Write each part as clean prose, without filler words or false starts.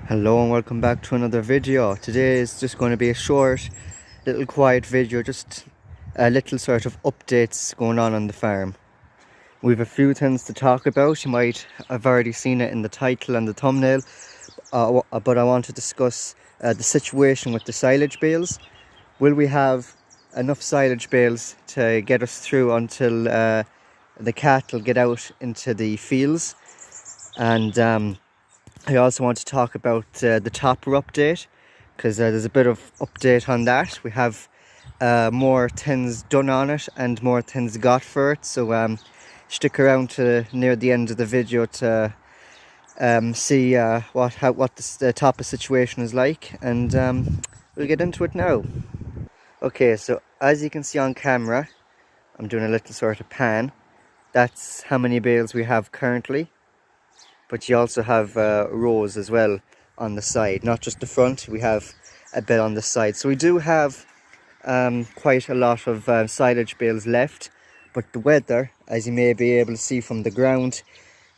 Hello and welcome back to another video. Today is just going to be a short, little quiet video, just a little sort of updates going on the farm. We have a few things to talk about. You might have already seen it in the title and the thumbnail, but I want to discuss the situation with the silage bales. Will we have enough silage bales to get us through until the cattle get out into the fields? And I also want to talk about the topper update, because there's a bit of update on that. We have more things done on it and more things got for it, so stick around to near the end of the video to see what the topper situation is like, and we'll get into it now. Okay, so as you can see on camera, I'm doing a little sort of pan. That's how many bales we have currently. But you also have rows as well on the side, not just the front. We have a bit on the side, so we do have quite a lot of silage bales left. But the weather, as you may be able to see from the ground,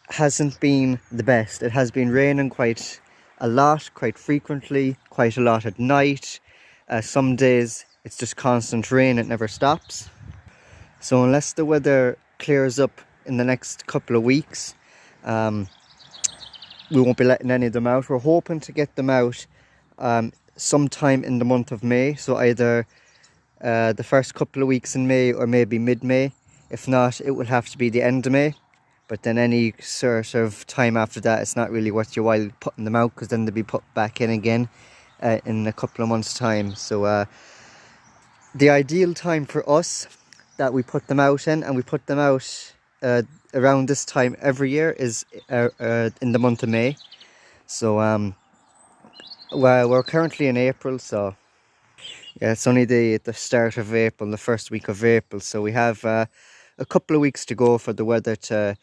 hasn't been the best. It has been raining quite a lot, quite frequently, quite a lot at night. Some days it's just constant rain, it never stops. So unless the weather clears up in the next couple of weeks, we won't be letting any of them out. We're hoping to get them out sometime in the month of May, so either the first couple of weeks in May or maybe mid-May. If not, it will have to be the end of May, but then any sort of time after that, it's not really worth your while putting them out, because then they'll be put back in again in a couple of months time. So the ideal time for us that we put them out in, and we put them out around this time every year, is in the month of May. So we're currently in April, so yeah, it's only the start of April, the first week of April, so we have a couple of weeks to go for the weather to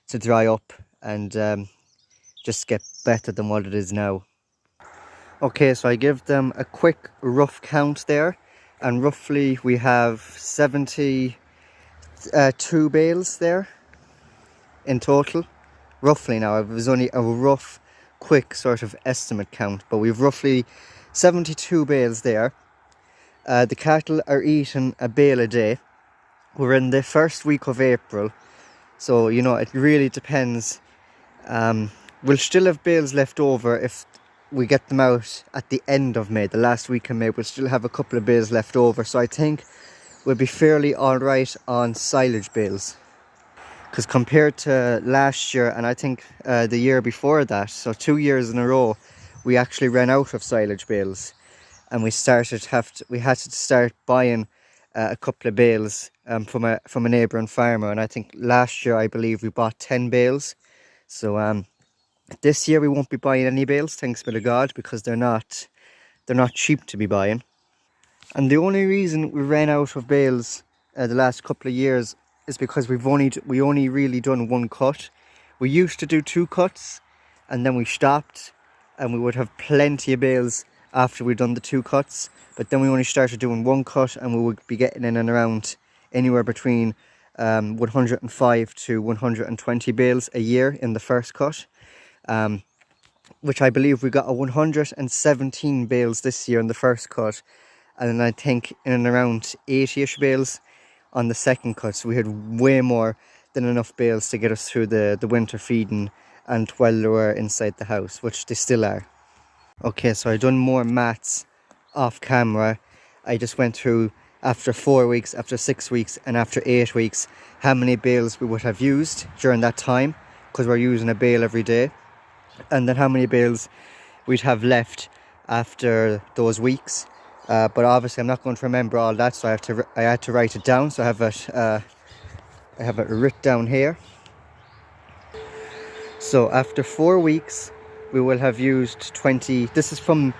dry up and just get better than what it is now. Okay, so I give them a quick rough count there, and roughly we have 72 bales there in total, roughly. Now, it was only a rough, quick sort of estimate count, but we've roughly 72 bales there. The cattle are eating a bale a day. We're in the first week of April, so you know, it really depends. We'll still have bales left over if we get them out at the end of May, the last week of May. We'll still have a couple of bales left over, so I think we'll be fairly alright on silage bales. Because compared to last year, and I think the year before that, so 2 years in a row, we actually ran out of silage bales, and we had to start buying a couple of bales from a neighbouring farmer. And I think last year, I believe we bought 10 bales. So this year we won't be buying any bales, thanks be to God, because they're not cheap to be buying. And the only reason we ran out of bales the last couple of years is because we only really done one cut. We used to do 2 cuts, and then we stopped, and we would have plenty of bales after we'd done the 2 cuts. But then we only started doing 1 cut, and we would be getting in and around anywhere between 105 to 120 bales a year in the first cut, which I believe we got a 117 bales this year in the first cut, and then I think in and around 80-ish bales on the second cut. So we had way more than enough bales to get us through the winter feeding and while they were inside the house, which they still are. Okay, so I done more maths off camera. I just went through, after 4 weeks, after 6 weeks, and after 8 weeks, how many bales we would have used during that time, because we're using a bale every day, and then how many bales we'd have left after those weeks. But obviously I'm not going to remember all that, so I had to write it down. So I have it written down here. So after 4 weeks, we will have used 20. This is from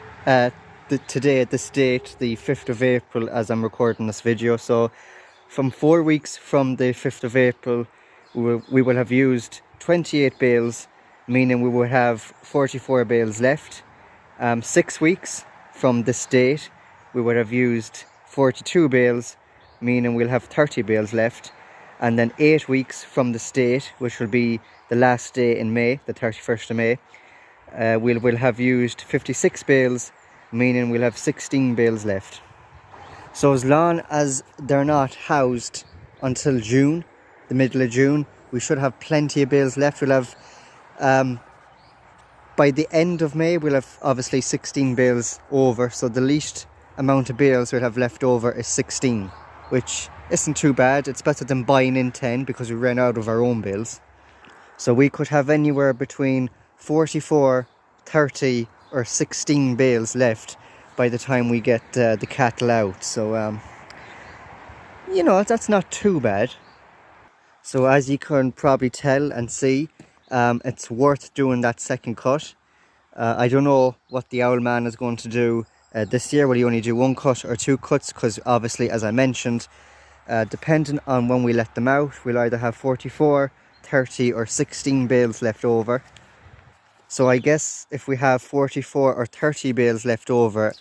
today, at this date, the 5th of April, as I'm recording this video. So from 4 weeks from the 5th of April, we will have used 28 bales, meaning we will have 44 bales left. 6 weeks from this date, we would have used 42 bales, meaning we'll have 30 bales left. And then 8 weeks from this date, which will be the last day in May, the 31st of May, we'll have used 56 bales, meaning we'll have 16 bales left. So as long as they're not housed until June, the middle of June, we should have plenty of bales left. We'll have, by the end of May, we'll have obviously 16 bales over. So the least amount of bales we'll have left over is 16, which isn't too bad. It's better than buying in 10 because we ran out of our own bales. So we could have anywhere between 44, 30 or 16 bales left by the time we get the cattle out. So, you know, that's not too bad. So as you can probably tell and see, it's worth doing that second cut. I don't know what the owl man is going to do this year. Will he only do one cut or two cuts? Because obviously, as I mentioned, depending on when we let them out, we'll either have 44, 30 or 16 bales left over. So I guess if we have 44 or 30 bales left over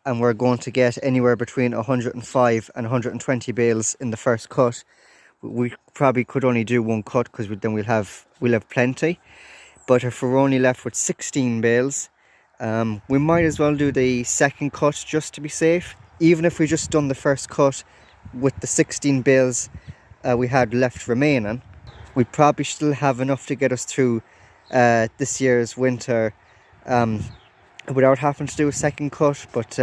and we're going to get anywhere between 105 and 120 bales in the first cut, we probably could only do one cut because then we'll have plenty. But if we're only left with 16 bales, we might as well do the second cut just to be safe. Even if we just done the first cut with the 16 bales we had left remaining, we probably still have enough to get us through this year's winter without having to do a second cut. But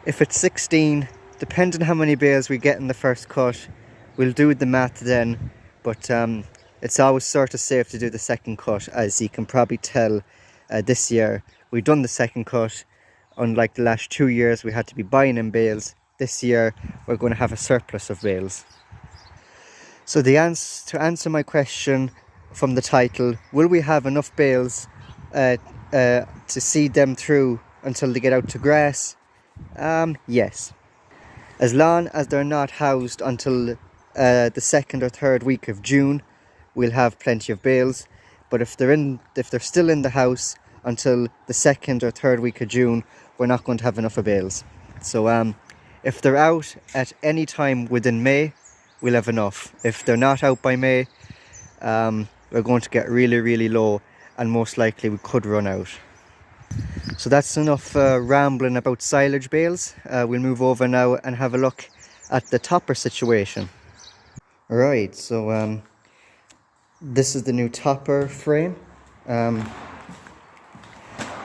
if it's 16, depending how many bales we get in the first cut, we'll do the math then. But it's always sort of safe to do the second cut. As you can probably tell, this year we've done the second cut. Unlike the last 2 years we had to be buying in bales, this year we're going to have a surplus of bales. So to answer my question from the title, will we have enough bales to seed them through until they get out to grass? Yes. As long as they're not housed until the second or third week of June, we'll have plenty of bales. But if they're still in the house until the second or third week of June, we're not going to have enough of bales. So if they're out at any time within May, we'll have enough. If they're not out by May, we're going to get really, really low, and most likely we could run out. So that's enough rambling about silage bales. We'll move over now and have a look at the topper situation. Right, so this is the new topper frame.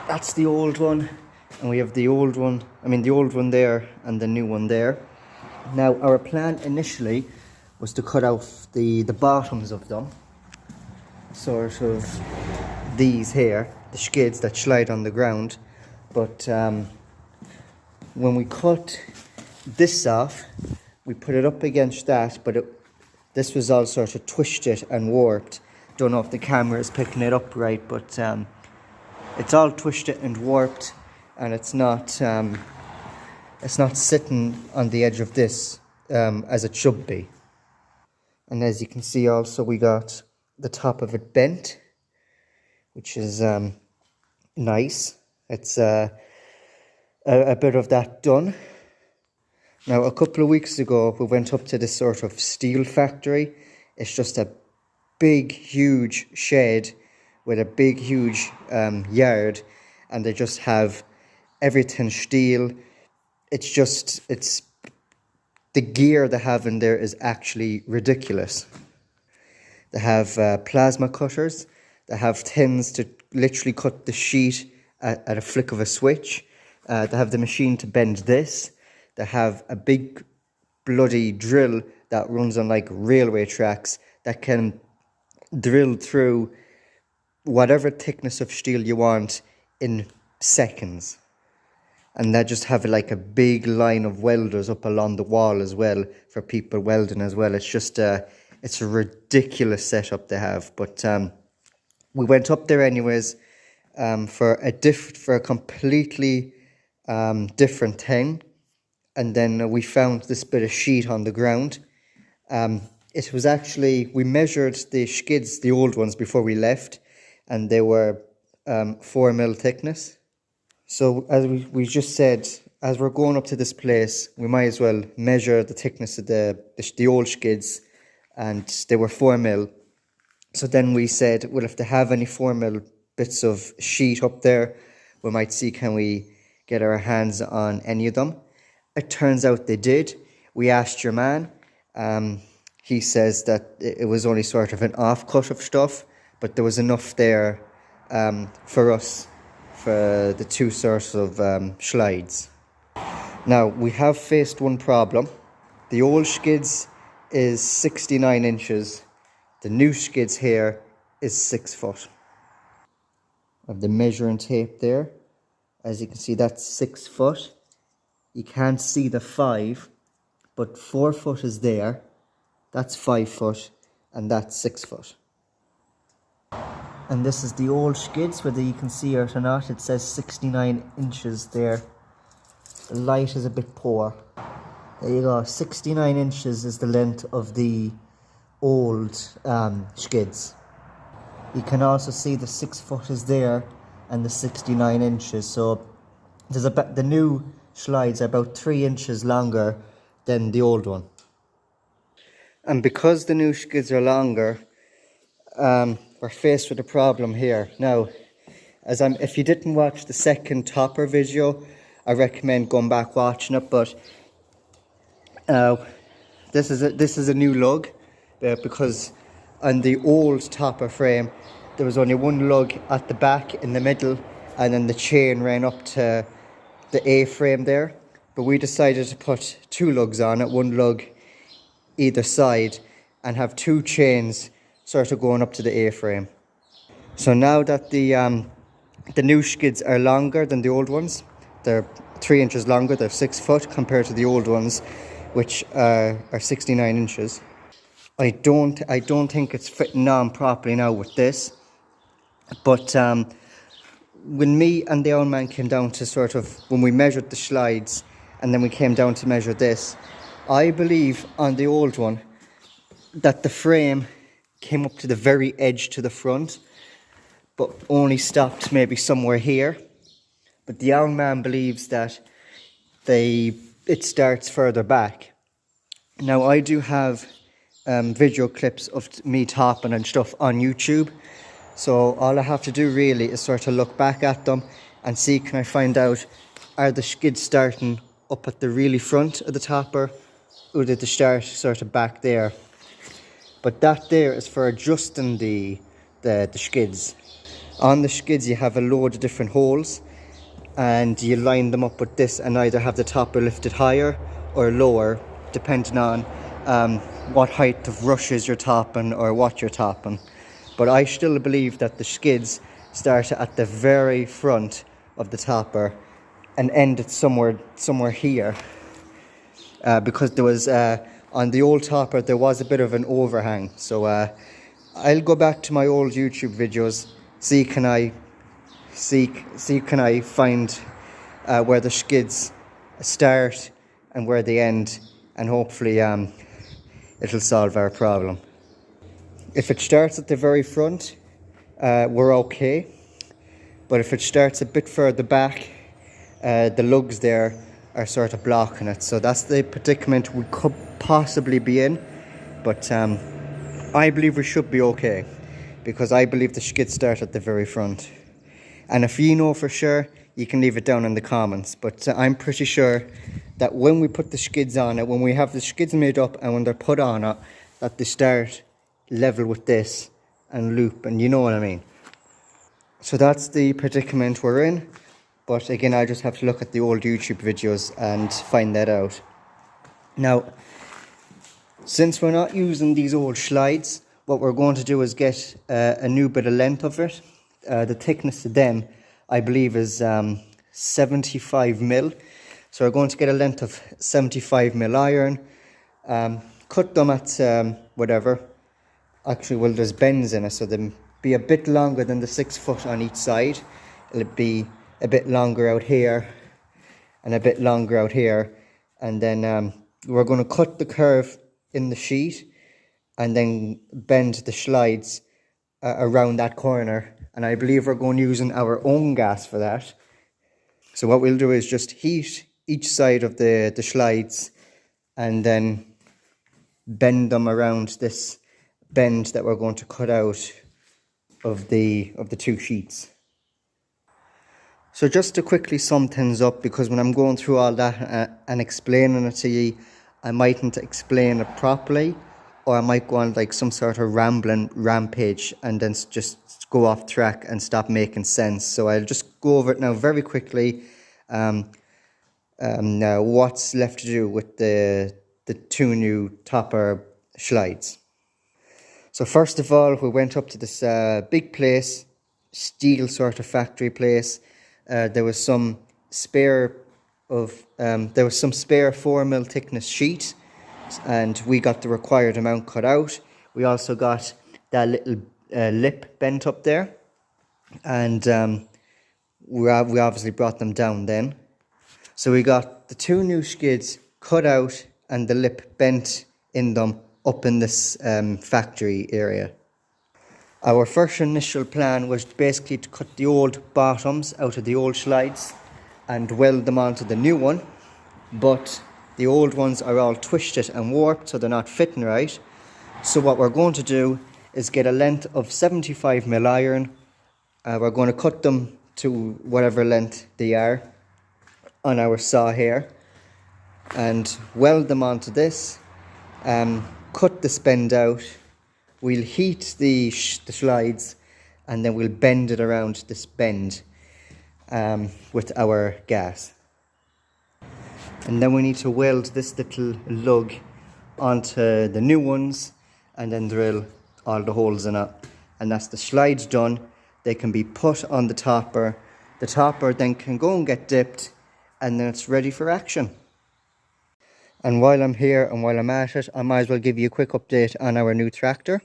That's the old one, and we have the old one there and the new one there. Now our plan initially was to cut off the bottoms of them, sort of these here, the skids that slide on the ground. But when we cut this off, we put it up against that, but this was all sort of twisted and warped. Don't know if the camera is picking it up right, but it's all twisted and warped, and it's not sitting on the edge of this as it should be. And as you can see, also we got the top of it bent, which is nice. It's a bit of that done. Now, a couple of weeks ago, we went up to this sort of steel factory. It's just a big, huge shed with a big, huge yard, and they just have everything steel. It's the gear they have in there is actually ridiculous. They have plasma cutters. They have tins to literally cut the sheet at a flick of a switch. They have the machine to bend this. They have a big bloody drill that runs on like railway tracks that can drill through whatever thickness of steel you want in seconds. And they just have like a big line of welders up along the wall as well for people welding as well. It's just it's a ridiculous setup they have. But we went up there anyways for a completely different thing. And then we found this bit of sheet on the ground. It was actually, we measured the skids, the old ones, before we left, and they were 4 mil thickness. So as we just said, as we're going up to this place, we might as well measure the thickness of the old skids, and they were 4 mil. So then we said, well, if they have any 4 mil bits of sheet up there. We might see can we get our hands on any of them. It turns out they did. We asked your man. He says that it was only sort of an off-cut of stuff, but there was enough there for us, for the two sorts of slides. Now, we have faced one problem. The old skids is 69 inches. The new skids here is 6 foot. I have the measuring tape there. As you can see, that's 6 foot. You can't see the 5, but 4 foot is there. That's 5 foot, and that's 6 foot. And this is the old skids, whether you can see it or not. It says 69 inches there. The light is a bit poor. There you go, 69 inches is the length of the old skids. You can also see the 6 foot is there and the 69 inches. So there's the new slides are about 3 inches longer than the old one. And because the new skids are longer, we're faced with a problem here. Now, if you didn't watch the second topper video, I recommend going back watching it. But this is a new lug, because on the old topper frame there was only one lug at the back in the middle, and then the chain ran up to the A-frame there. But we decided to put 2 lugs on it, 1 lug either side, and have 2 chains sort of going up to the A-frame. So now that the new skids are longer than the old ones, they're 3 inches longer, they're 6 foot compared to the old ones, which are 69 inches. I don't think it's fitting on properly now with this. But when me and the old man came down to when we measured the slides and then we came down to measure this, I believe on the old one that the frame came up to the very edge to the front, but only stopped maybe somewhere here. But the young man believes that it starts further back. Now, I do have video clips of me topping and stuff on YouTube, so all I have to do really is sort of look back at them and see, can I find out, are the skids starting up at the really front of the topper, or did they start sort of back there? But that there is for adjusting the skids. On the skids you have a load of different holes, and you line them up with this and either have the topper lifted higher or lower, depending on what height of rushes you're topping or what you're topping. But I still believe that the skids start at the very front of the topper and end at somewhere here, because there was on the old topper there was a bit of an overhang. So I'll go back to my old YouTube videos, see can I find where the skids start and where they end, and hopefully it'll solve our problem. If it starts at the very front, we're okay. But if it starts a bit further back, the lugs there are sort of blocking it. So that's the predicament we could possibly be in. But I believe we should be okay, because I believe the skids start at the very front. And if you know for sure, you can leave it down in the comments. But I'm pretty sure that when we put the skids on it, when we have the skids made up and when they're put on it, that they start level with this and loop, and you know what I mean. So that's the predicament we're in. But again, I just have to look at the old YouTube videos and find that out. Now, since we're not using these old slides, what we're going to do is get a new bit of length of it. The thickness of them, I believe, is 75 mil. So we're going to get a length of 75 mil iron, cut them at whatever. Actually, well, there's bends in it, so they'll be a bit longer than the 6 foot on each side. It'll be a bit longer out here and a bit longer out here. And then we're going to cut the curve in the sheet and then bend the slides around that corner. And I believe we're going using our own gas for that. So what we'll do is just heat each side of the slides and then bend them around this bend that we're going to cut out of the two sheets. So just to quickly sum things up, because when I'm going through all that and explaining it to you, I mightn't explain it properly, or I might go on like some sort of rambling rampage and then just go off track and stop making sense. So I'll just go over it now very quickly. Now, what's left to do with the two new topper slides? So first of all, we went up to this big place, steel sort of factory place. There was some spare 4mm thickness sheet, and we got the required amount cut out. We also got that little lip bent up there, and we obviously brought them down then. So we got the two new skids cut out and the lip bent in them up in this factory area. Our first initial plan was basically to cut the old bottoms out of the old slides and weld them onto the new one, but the old ones are all twisted and warped, so they're not fitting right. So what we're going to do is get a length of 75mm iron. We're going to cut them to whatever length they are on our saw here and weld them onto this. Cut the spend out. We'll heat the slides, and then we'll bend it around this bend with our gas. And then we need to weld this little lug onto the new ones and then drill all the holes in it. And that's the slides done. They can be put on the topper. The topper then can go and get dipped, and then it's ready for action. And while I'm here and while I'm at it, I might as well give you a quick update on our new tractor.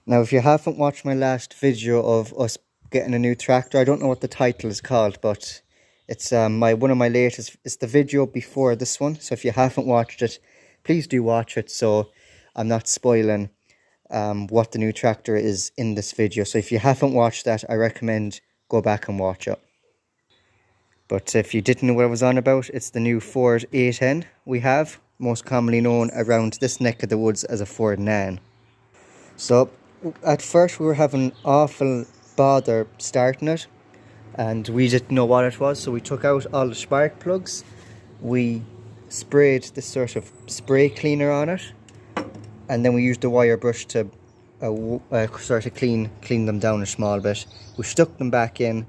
Now, if you haven't watched my last video of us getting a new tractor, I don't know what the title is called, but it's one of my latest. It's the video before this one. So if you haven't watched it, please do watch it, so I'm not spoiling what the new tractor is in this video. So if you haven't watched that, I recommend go back and watch it. But if you didn't know what I was on about, it's the new Ford 8N we have, most commonly known around this neck of the woods as a Ford 9. So at first we were having awful bother starting it, and we didn't know what it was, so we took out all the spark plugs. We sprayed this sort of spray cleaner on it, and then we used the wire brush to sort of clean them down a small bit. We stuck them back in,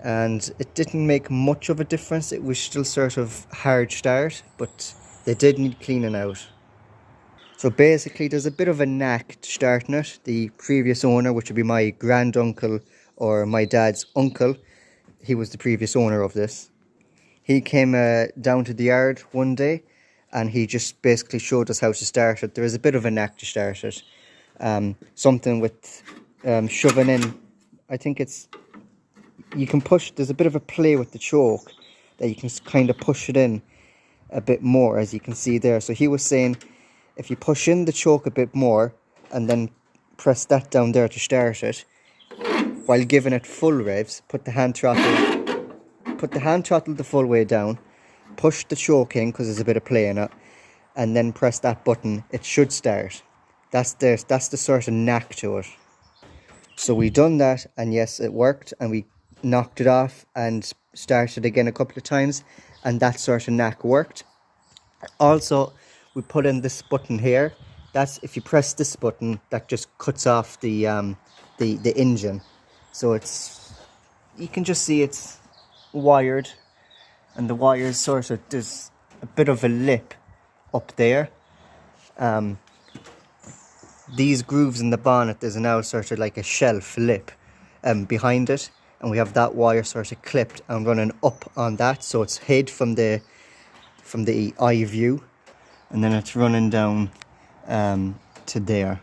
and it didn't make much of a difference. It was still sort of hard start, but they did need cleaning out. So basically there's a bit of a knack to starting it. The previous owner, which would be my granduncle or my dad's uncle, he was the previous owner of this. He came down to the yard one day, and he just basically showed us how to start it. There is a bit of a knack to start it. Something with shoving in, I think it's, you can push, there's a bit of a play with the choke that you can kind of push it in a bit more, as you can see there. So he was saying if you push in the choke a bit more and then press that down there to start it, while giving it full revs, put the hand throttle the full way down, push the choke in because there's a bit of play in it, and then press that button, it should start. That's the sort of knack to it. So we done that, and yes, it worked, and we knocked it off and started again a couple of times, and that sort of knack worked. Also, we put in this button here. That's, if you press this button, that just cuts off the engine. So it's, you can just see it's wired, and the wires sort of, there's a bit of a lip up there. These grooves in the bonnet, there's now sort of like a shelf lip behind it, and we have that wire sort of clipped and running up on that, so it's hid from the eye view, and then it's running down to there.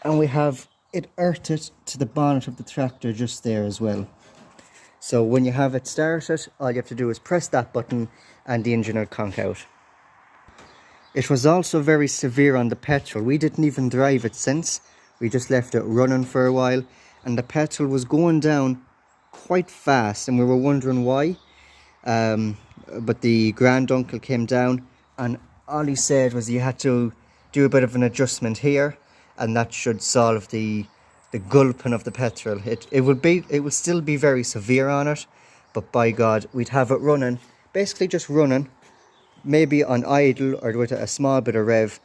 And we have it earthed to the bonnet of the tractor just there as well. So when you have it started, all you have to do is press that button and the engine will conk out. It was also very severe on the petrol. We didn't even drive it since. We just left it running for a while, and the petrol was going down quite fast, and we were wondering why. But the granduncle came down, and all he said was you had to do a bit of an adjustment here, and that should solve the the gulping of the petrol. It would still be very severe on it, but by God, we'd have it running, basically just running, maybe on idle or with a small bit of rev,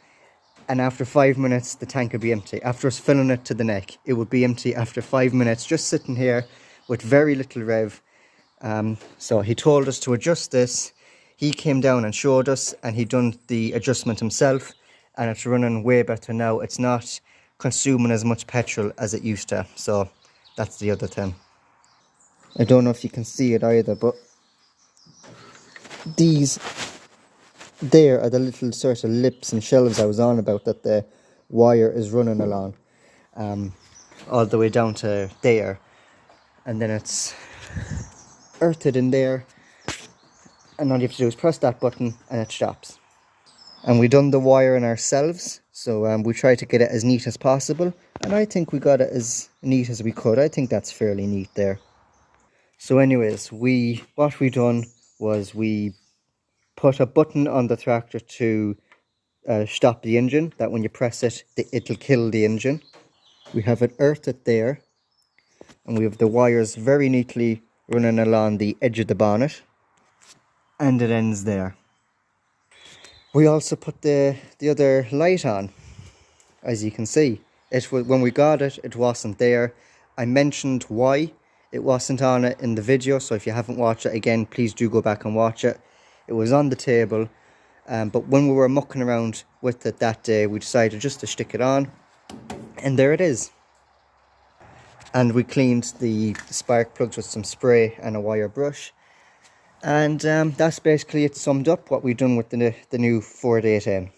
and after 5 minutes the tank would be empty. After us filling it to the neck, it would be empty after 5 minutes, just sitting here with very little rev. So he told us to adjust this. He came down and showed us, and he done the adjustment himself, and it's running way better now. It's not consuming as much petrol as it used to. So that's the other thing. I don't know if you can see it either, but these there are the little sort of lips and shelves I was on about that the wire is running along, all the way down to there, and then it's earthed in there, and all you have to do is press that button and it stops. And we done the wiring ourselves, so we tried to get it as neat as possible, and I think we got it as neat as we could. I think that's fairly neat there. So anyways, what we done was we put a button on the tractor to stop the engine, that when you press it, it'll kill the engine. We have it earthed there, and we have the wires very neatly running along the edge of the bonnet, and it ends there. We also put the other light on, as you can see. When we got it, it wasn't there. I mentioned why it wasn't on it in the video, so if you haven't watched it again, please do go back and watch it. It was on the table, but when we were mucking around with it that day, we decided just to stick it on, and there it is. And we cleaned the spark plugs with some spray and a wire brush, and that's basically it summed up what we've done with the new Ford 8N.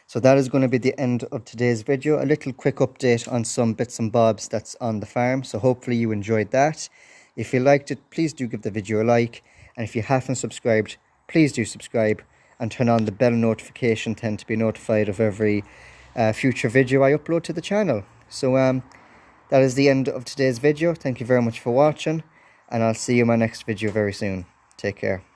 So that is going to be the end of today's video. A little quick update on some bits and bobs that's on the farm. So hopefully you enjoyed that. If you liked it, please do give the video a like. And if you haven't subscribed, please do subscribe and turn on the bell notification to be notified of every future video I upload to the channel. So that is the end of today's video. Thank you very much for watching, and I'll see you in my next video very soon. Take care.